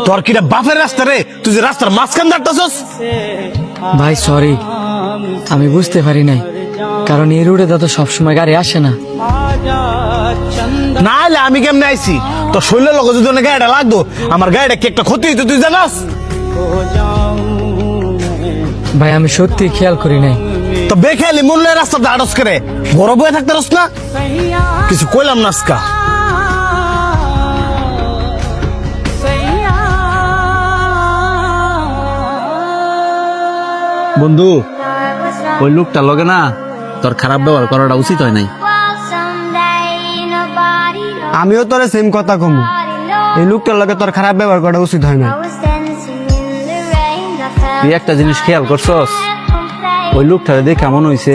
তোর কিটা বাপের রাস্তা রে, তুই যে রাস্তার মাঝখান দাঁড়াতেছস। ভাই সরি, আমি বুঝতে পারি নাই, কারণ এই রোডে তো সবসময় গাড়ি আসে না। না হলে আমি কেমনে আইছি? তোর শরীরের লগে যদি অনেক গাড়িটা লাগতো, আমার গাড়িটা কি একটা ক্ষতি হইতো তুই জানাস? ভাই আমি সত্যি খেয়াল করি নাই। তো বেখেয়ালি মূল্যের রাস্তা দাঁড়াস করে বড় বয়ে থাকতে রস না, কিছু কইলাম না আজকা। বন্ধু, ওই লোকটা লগে না তোর খারাপ ব্যবহার করাটা উচিত হয় নাই। আমিও তোরে সেম কথা কমু, এই লোকটার লগে তোর খারাপ ব্যবহার করা উচিত হয় না। তুই একটা জিনিস খেয়াল করছস, ওই লোকটারে দেখে মনে হইছে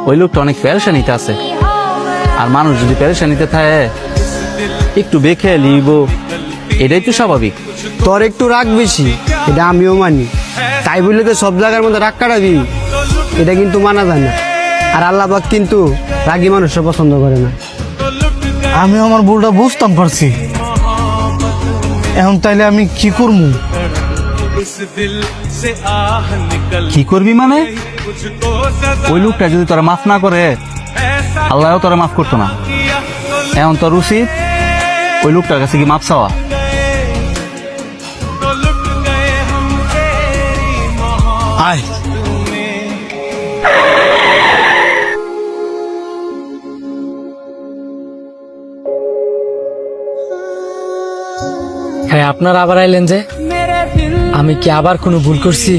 ওই লোকটা অনেক পেরেশানিতে আছে। আর মানুষ যদি পেরেশানিতে থাকে একটু বেখেয়ালি হইব, এটাই তো স্বাভাবিক। তোর একটু রাগ বেশি, এটা আমিও মানি, তাই বলে তো সব জায়গার মধ্যে রাগ কাটাবি, এটা কিন্তু মানা যায় না। আর আল্লাহ পাক কিন্তু রাগী মানুষের পছন্দ করে না। আমি আমার ভুলটা বুঝতাম পারছি, এখন তাইলে আমি কি করবো? কি করবি মানে? ওই লোকটা যদি তোরা মাফ না করে, আল্লাহও তোরা মাফ করতো না। এখন তোর উচিত ওই লোকটার কাছে কি মাফ চাওয়া। আয় হ্যাঁ, আপনারা আবার আইলেন যে, আমি কি আবার কোনো ভুল করছি?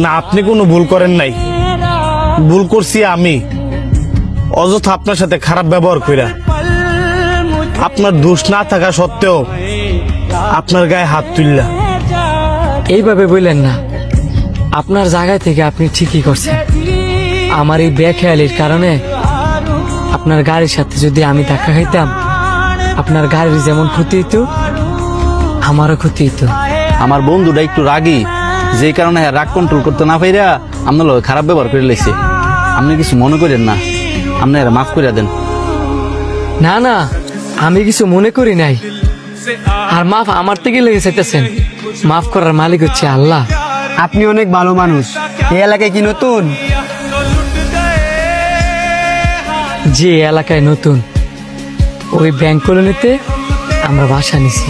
না, আপনি কোনো ভুল করেন নাই, ভুল করছি আমি। অযথা আপনার সাথে খারাপ ব্যবহার কইরা, আপনার দোষ না থাকা সত্ত্বেও আপনার গায়ে হাত তুললা। এইভাবে বললেন না, আপনার জায়গায় থেকে আপনি ঠিকই করছেন। আমার এই বেখেয়ালির কারণে আপনার গাড়ির সাথে যদি আমি ধাক্কা খাইতাম, আপনার গাড়ির যেমন ক্ষতি হইতো, আমারও ক্ষতি হইতো। আমার বন্ধুটা একটু রাগী, যে কারণে রাগ কন্ট্রোল করতে না পাইরা আপনার লগে খারাপ ব্যবহার করে লাইছে। আপনি কিছু মনে করেন না, আপনি মাফ করে দেন। না না, আমি কিছু মনে করি নাই। আর মাফ আমার থেকে লেগে চাইতেছেন, মাফ করার মালিক হচ্ছে আল্লাহ। আপনি অনেক ভালো মানুষ। এই এলাকায় কি নতুন? যে এলাকায় নতুন, ওই ব্যাংক কলোনিতে আমরা বাসা নিছি।